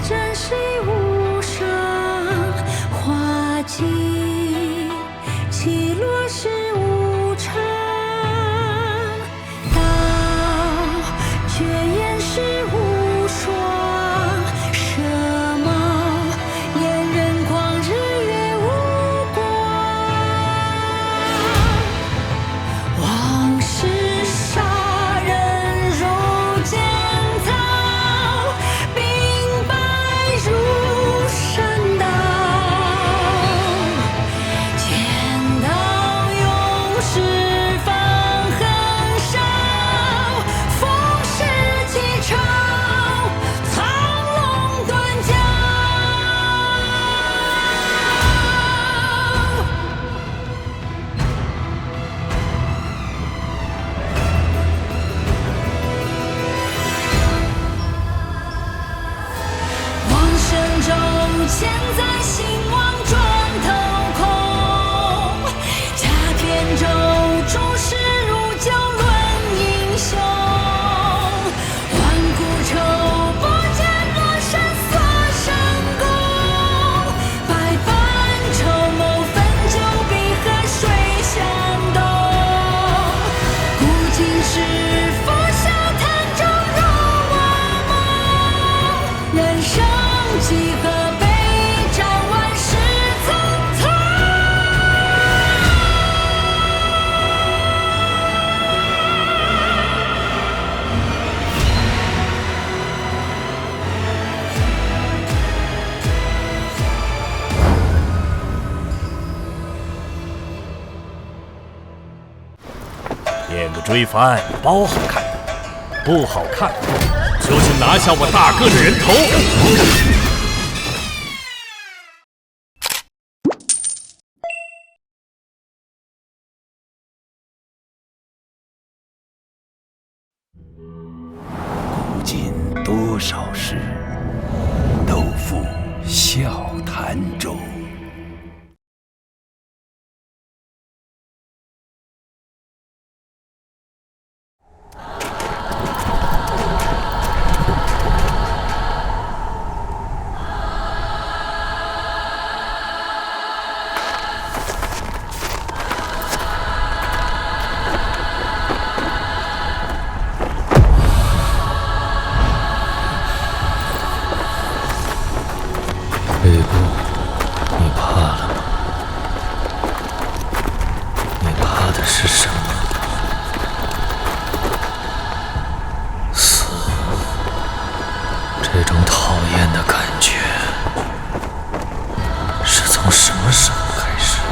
真是无声，花尽起落是无常，道绝言是无双，什么恋人光日月无光，往事杀人如剑草，冰白如山道，剑道勇士放横烧，风势起潮，苍龙断脚。往生中千载兴亡转头空，家天舟诸事如酒论英雄，万古愁不见落山锁神功，百般筹谋分酒比河水向东，古今是否笑谈中入我梦，人生几何悲壮，万事匆匆。演个追番包好看，不好看就去拿下我大哥的人头。古今多少事，都付笑谈中。吕布，你怕了吗？你怕的是什么？死。这种讨厌的感觉是从什么时候开始的？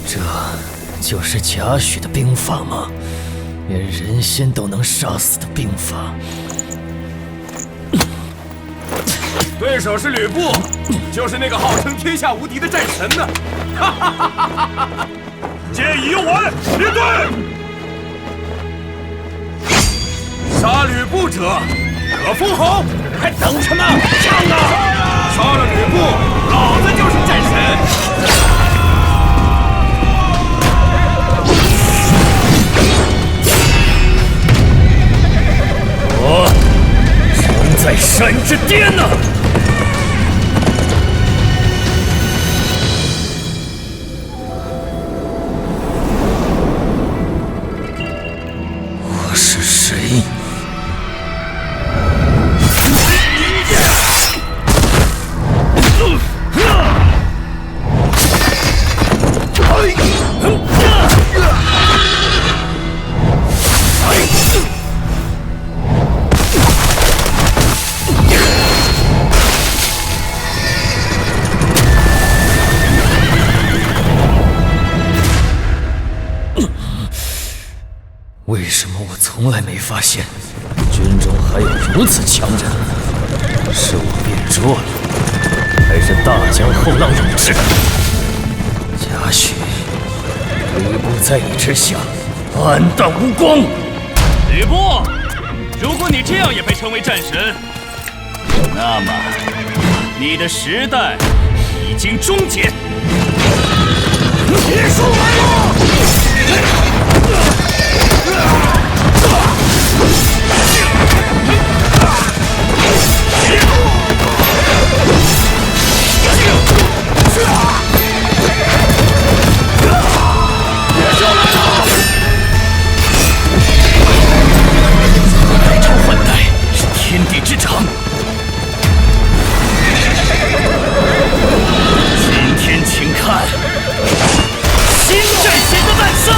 这就是贾诩的兵法吗？连人仙都能杀死的兵法。对手是吕布，就是那个号称天下无敌的战神呢！哈哈哈哈哈哈！见义勇为，列队！杀吕布者，可封侯！还等什么？上啊！杀了吕布，老子就是战神！我身在山之巅呢！我是谁？为什么我从来没发现军中还有如此强人？是我变弱了，还是大江后浪有之？贾诩，吕布在你之下黯淡无光。吕布，如果你这样也被称为战神，那么你的时代已经终结。结束来了！改朝换代是天地之常。今天请看新战线的诞生。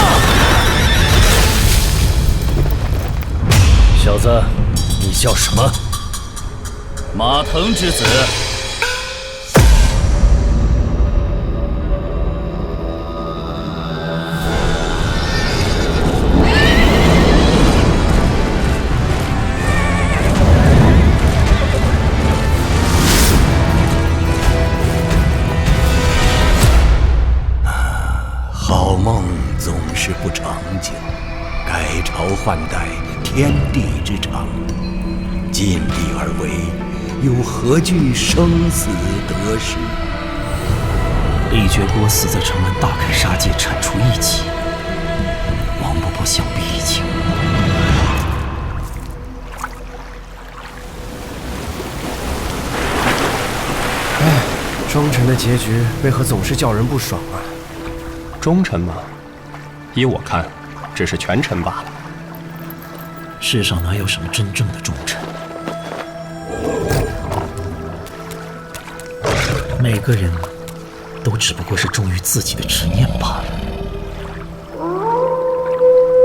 小子，你叫什么？马腾之子。好梦总是不长久，改朝换代，天地之常。尽力而为，又何惧生死得失？李傕郭汜在长安大开杀戒，铲除异己，王伯伯想必已经。忠臣的结局为何总是叫人不爽啊？忠臣嘛，依我看，只是权臣罢了。世上哪有什么真正的忠臣？每个人都只不过是忠于自己的执念罢了。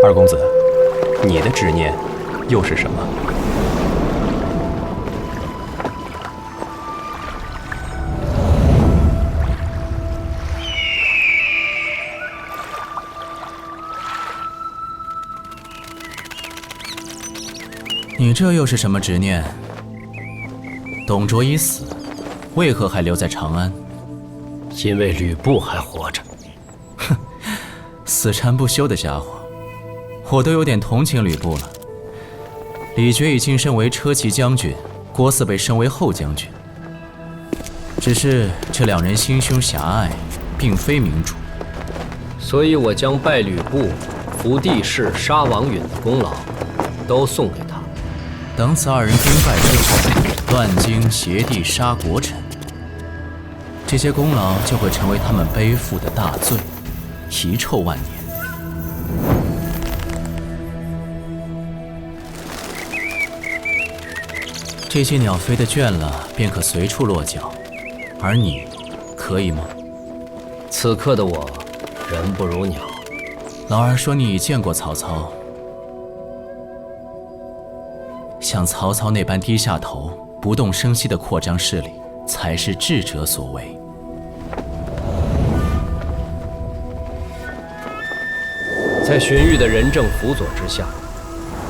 二公子，你的执念又是什么？你这又是什么执念？董卓已死，为何还留在长安？因为吕布还活着。哼，死缠不休的家伙，我都有点同情吕布了。李傕已晋升为车骑将军，郭汜被升为后将军。只是这两人心胸狭隘，并非明主。所以我将拜吕布、伏地势、杀王允的功劳都送给他。等此二人兵败之后，乱经邪地杀国臣，这些功劳就会成为他们背负的大罪，遗臭万年。这些鸟飞得倦了，便可随处落脚，而你，可以吗？此刻的我，人不如鸟。老二说你已见过曹操。像曹操那般低下头、不动声息地扩张势力，才是智者所为。在荀彧的仁政辅佐之下，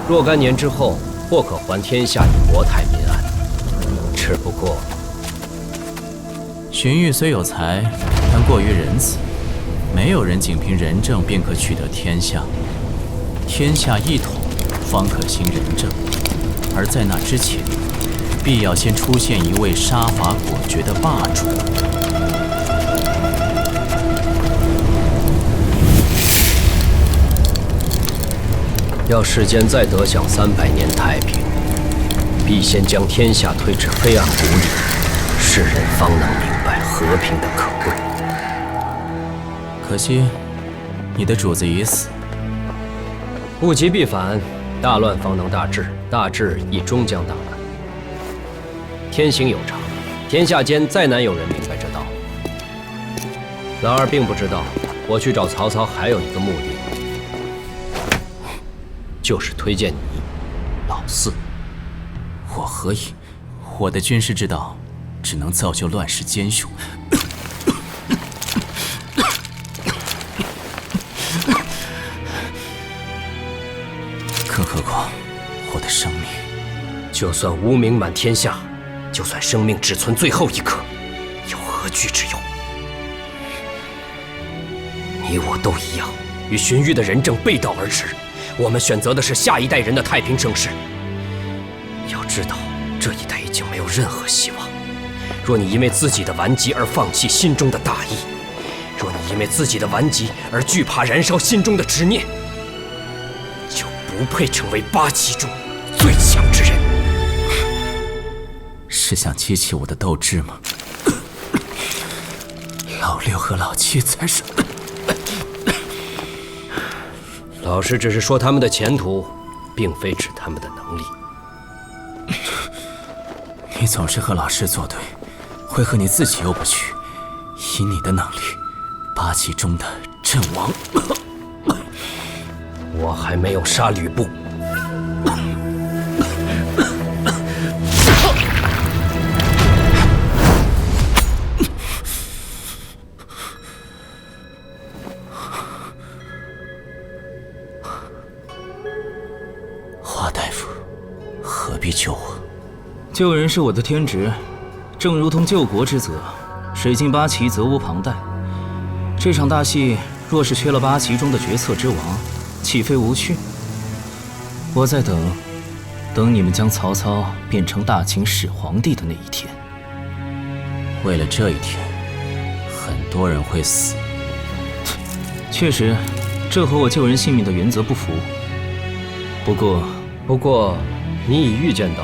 若干年之后，或可还天下以国泰民安。只不过，荀彧虽有才，但过于仁慈，没有人仅凭仁政便可取得天下。天下一统，方可兴仁政。而在那之前，必要先出现一位杀伐果决的霸主。要世间再得享300年太平，必先将天下推至黑暗谷里，世人方能明白和平的可贵。可惜，你的主子已死。物极必反，大乱方能大治，大治亦终将大乱。天行有常，天下间再难有人明白这道。老二并不知道，我去找曹操还有一个目的，就是推荐你，老四。我何以？我的军事之道，只能造就乱世奸雄。更何况我的生命，就算污名满天下，就算生命只存最后一刻，有何惧之有？你我都一样，与荀彧的仁政背道而驰。我们选择的是下一代人的太平盛世。要知道，这一代已经没有任何希望。若你因为自己的顽疾而放弃心中的大义，若你因为自己的顽疾而惧怕燃烧心中的执念，就不配成为8旗中最强之人。是想激起我的斗志吗？老六和老七才是。老师只是说他们的前途，并非指他们的能力。你总是和老师作对，会和你自己又不去。以你的能力，8旗中的阵亡。我还没有杀吕布。华大夫，何必救我？救人是我的天职，正如同救国之责，水尽8旗，责无旁贷。这场大戏若是缺了8旗中的决策之王，岂非无趣？我在等你们将曹操变成大秦始皇帝的那一天。为了这一天，很多人会死。确实，这和我救人性命的原则不符。不过，你已预见到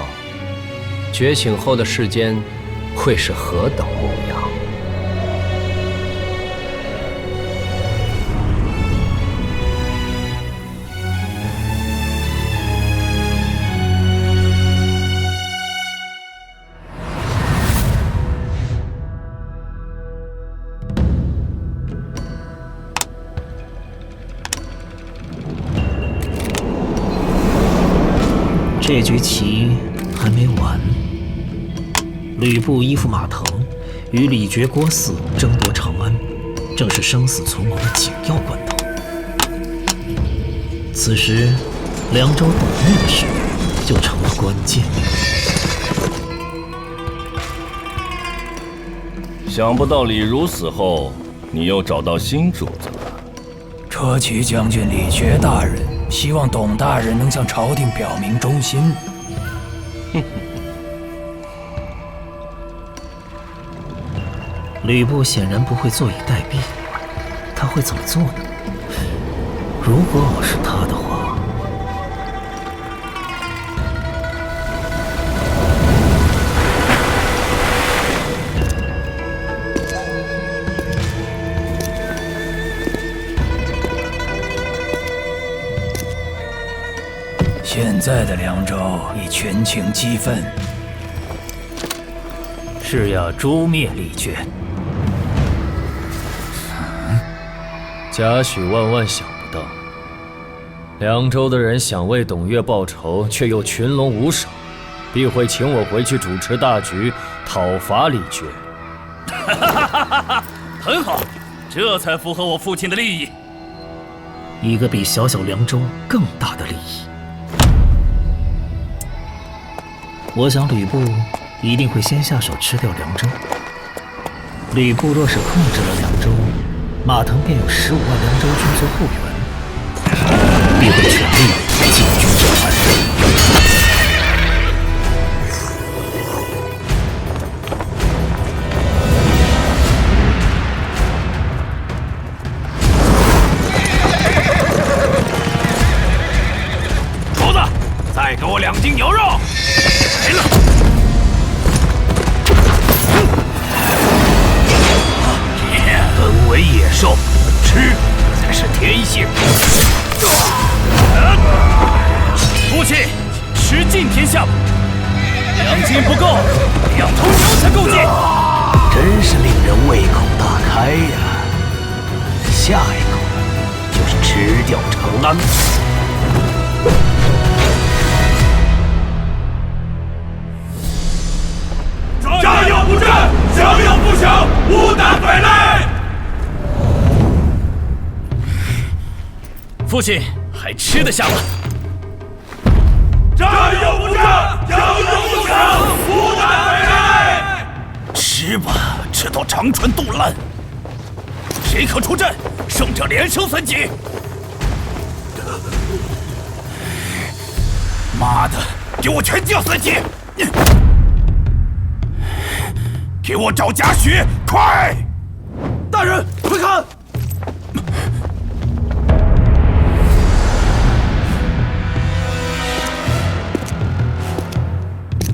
觉醒后的世间会是何等模样。这局棋还没完。吕布依附马腾，与李傕、郭汜争夺长安，正是生死存亡的紧要关头。此时，凉州董越的事就成了关键。想不到李儒死后，你又找到新主子了。车骑将军李傕大人希望董大人能向朝廷表明忠心。吕布显然不会坐以待毙，他会怎么做呢？如果我是他的话，现在的凉州已群情激愤，是要诛灭李傕。贾诩万万想不到，凉州的人想为董越报仇，却又群龙无首，必会请我回去主持大局，讨伐李傕。很好，这才符合我父亲的利益。一个比小小凉州更大的利益。我想吕布一定会先下手吃掉凉州。吕布若是控制了凉州，马腾便有15万凉州军做后援，必会全力进军长安。厨子，再给我2斤牛肉。来了。本为野兽，吃才是天性。父亲，吃尽天下吧，2斤不够，2头牛才够劲。真是令人胃口大开呀！下一口就是吃掉长安。战有不战，降有不降，无胆匪类。父亲还吃得下吗？战有不战，降有不降，无胆匪类。吃吧，吃到肠穿肚烂。谁可出阵？胜者连升3级。妈的，给我全降3级！给我找贾诩，快！大人，快看！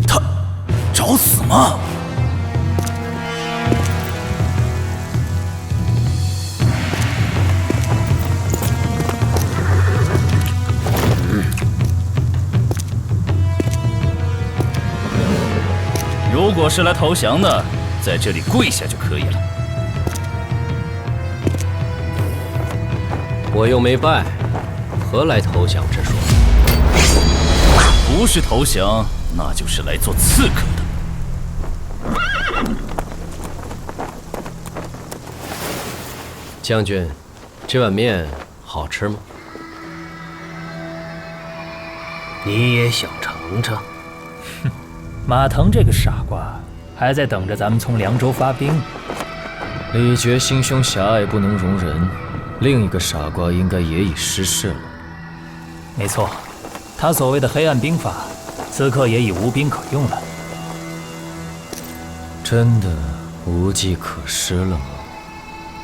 他找死吗？如果是来投降的，在这里跪下就可以了。我又没败，何来投降之说？不是投降，那就是来做刺客的。将军，这碗面好吃吗？你也想尝尝？哼，马腾这个傻瓜，还在等着咱们从凉州发兵。李傕心胸狭隘，不能容人。另一个傻瓜应该也已失势了。没错，他所谓的黑暗兵法，此刻也已无兵可用了。真的无计可施了吗？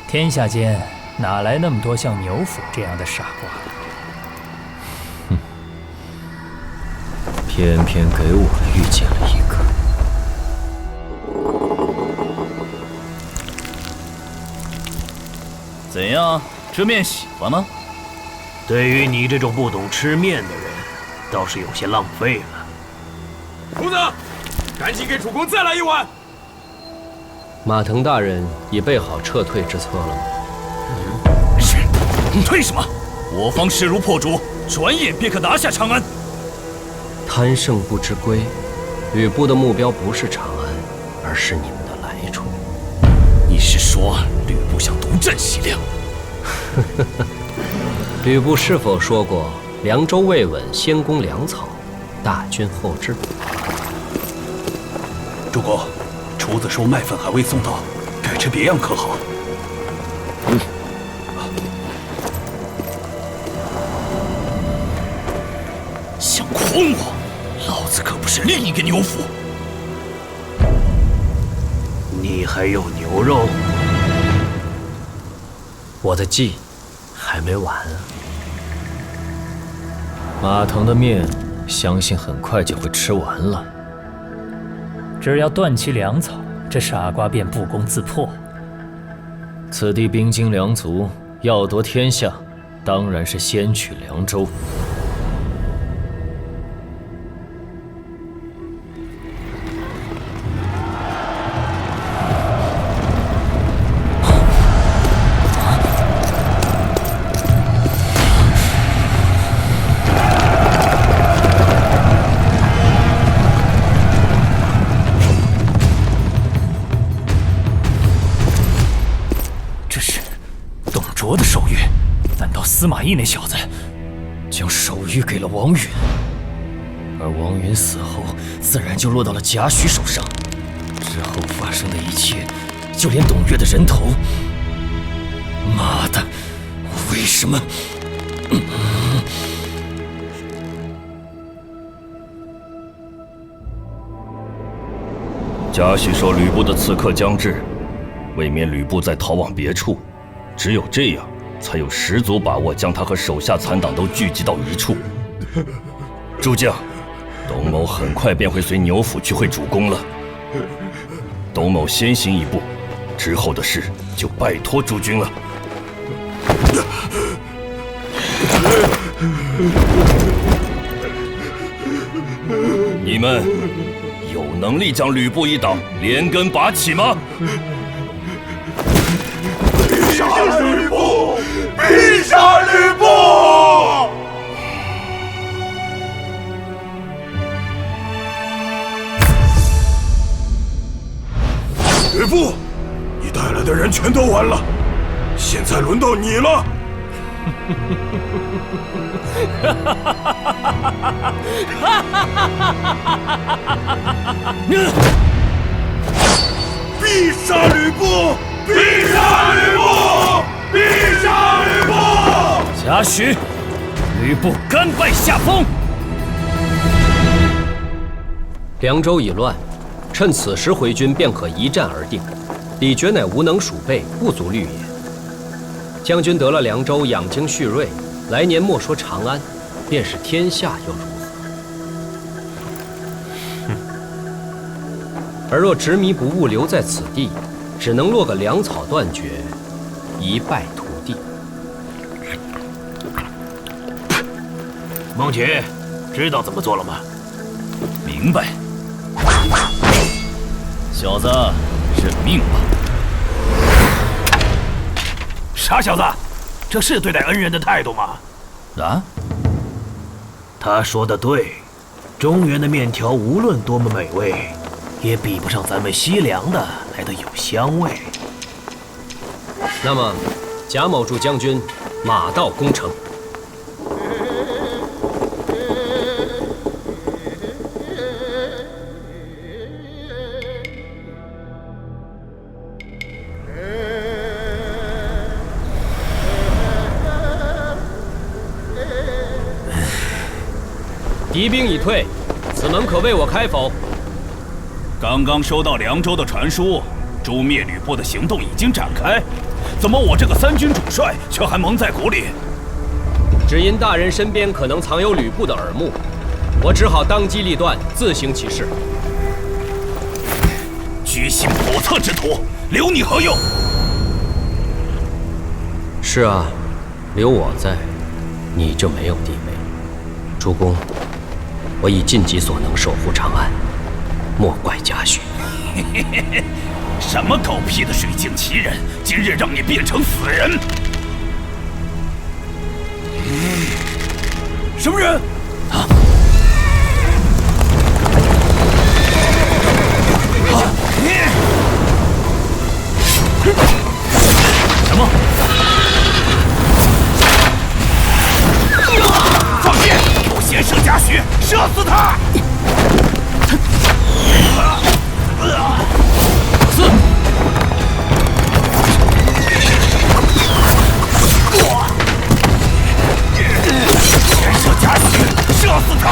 天下间哪来那么多像牛府这样的傻瓜？哼，偏偏给我遇见了一个。怎样，这面喜欢吗？对于你这种不懂吃面的人，倒是有些浪费了。公子，赶紧给主公再来一碗。马腾大人已备好撤退之策了吗？是，退什么？我方势如破竹，转眼便可拿下长安。贪胜不知归，吕布的目标不是长安，而是你们的来处。你是说吕布想独占西凉？吕布是否说过“凉州未稳，先攻粮草，大军后至”？主公，厨子说麦粉还未送到，改吃别样可好？想诓我，老子可不是另一个牛府。你还有牛肉？我的计还没完啊！马腾的面，相信很快就会吃完了。只要断其粮草，这傻瓜便不攻自破。此地兵精粮足，要夺天下，当然是先取凉州。卓的手谕，难道司马懿那小子将手谕给了王允？而王允死后，自然就落到了贾诩手上。之后发生的一切，就连董越的人头，妈的，为什么？贾诩说吕布的刺客将至，为免吕布再逃往别处。只有这样，才有十足把握将他和手下残党都聚集到一处。诸将，董某很快便会随牛府去会主公了。董某先行一步，之后的事就拜托诸君了。你们有能力将吕布一党连根拔起吗？必杀吕布！必杀吕布！吕布，你带来的人全都完了，现在轮到你了。必杀吕布！必杀吕布！必杀吕布！贾诩，吕布甘拜下风。凉州已乱，趁此时回军，便可一战而定。李傕乃无能数备，不足虑也。将军得了凉州，养精蓄锐，来年莫说长安，便是天下又如何？而若执迷不悟，留在此地，只能落个粮草断绝，一败涂地。孟奇，知道怎么做了吗？明白。小子，认命吧。傻小子，这是对待恩人的态度吗？啊？他说的对，中原的面条无论多么美味，也比不上咱们西凉的来的有香味。那么，贾某祝将军马到功成。敌兵已退，此门可为我开否？刚刚收到凉州的传书，诛灭吕布的行动已经展开，怎么我这个三军主帅却还蒙在鼓里？只因大人身边可能藏有吕布的耳目，我只好当机立断，自行其事。居心叵测之徒，留你何用？是啊，留我在，你就没有地位。主公，我已尽己所能守护长安，莫怪家训。什么狗屁的水镜奇人，今日让你变成死人！什么人？啊！什么？放箭！不先射贾诩，射死他！先射贾诩，射死他！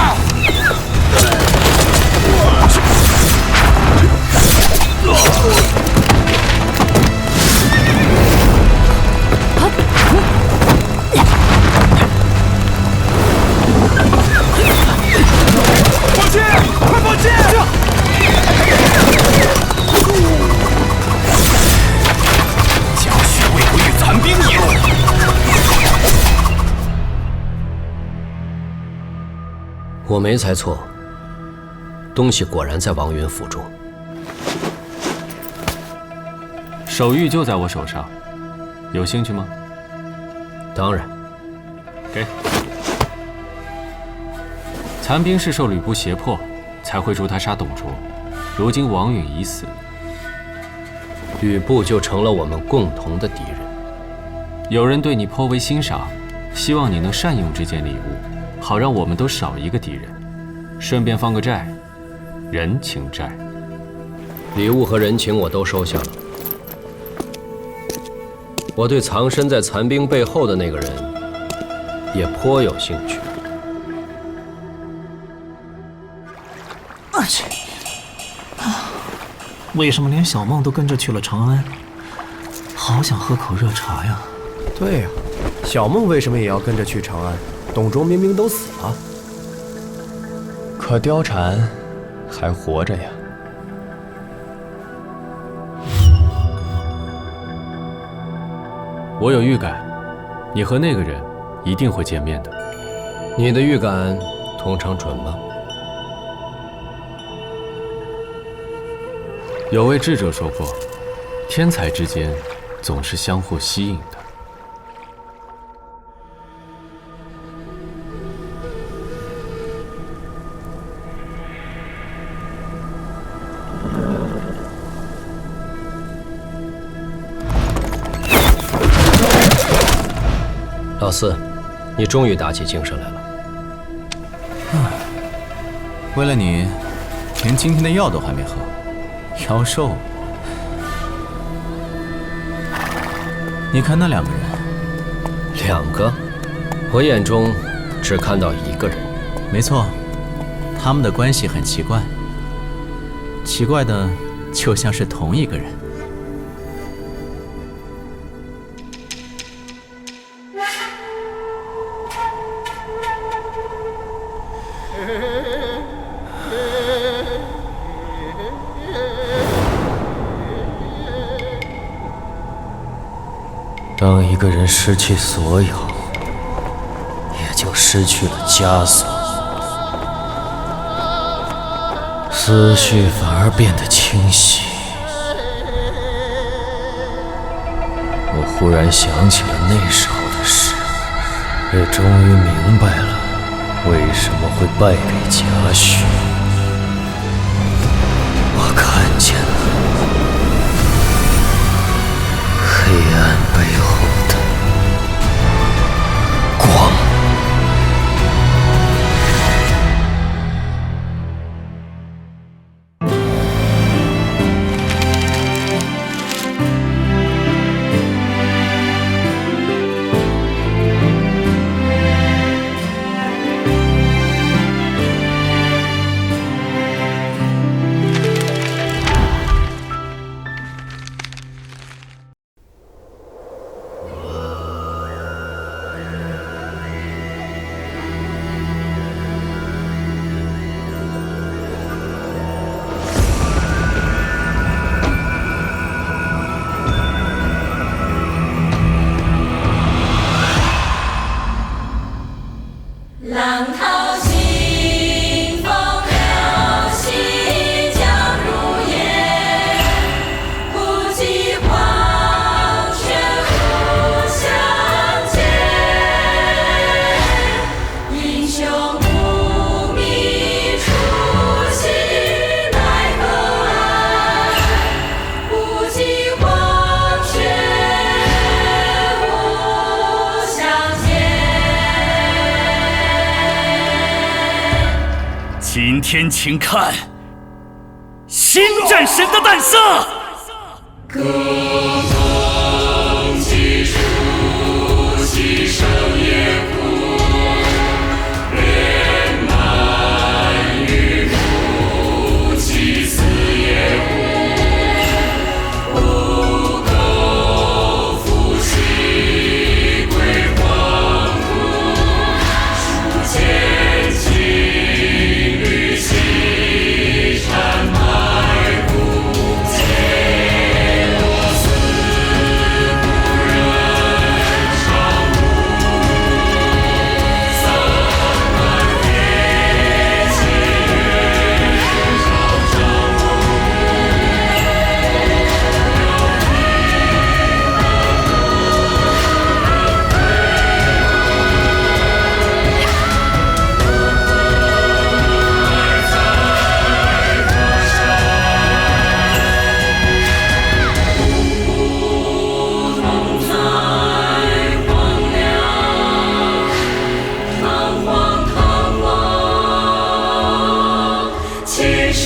放箭！快放箭！贾诩为何与残兵一路？我没猜错，东西果然在王允府中。手谕就在我手上，有兴趣吗？当然。给。残兵是受吕布胁迫，才会助他杀董卓。如今王允已死，吕布就成了我们共同的敌人。有人对你颇为欣赏，希望你能善用这件礼物，好让我们都少一个敌人。顺便放个债，人情债。礼物和人情我都收下了。我对藏身在残兵背后的那个人也颇有兴趣。为什么连小梦都跟着去了长安？好想喝口热茶呀！对呀，小梦为什么也要跟着去长安？董卓明明都死了。可貂蝉还活着呀。我有预感，你和那个人一定会见面的。你的预感通常准吗？有位智者说过，天才之间总是相互吸引的。老四，你终于打起精神来了。为了你，连今天的药都还没喝，妖兽。你看那两个人，两个？我眼中只看到一个人。没错，他们的关系很奇怪。奇怪的，就像是同一个人。当一个人失去所有，也就失去了枷锁，思绪反而变得清晰。我忽然想起了那时候的事，也终于明白了为什么会败给贾诩。我看见了黑暗背后的光。浪淘尽，风流细，江如烟，不及黄泉无相见。英雄无名，初心奈何岸，不及黄泉无相见。今天请看新战神的诞生。歌风起初，其声也苦，连满于目，其词也无。不够复兮归黄土，书剑情侣西山埋骨。其实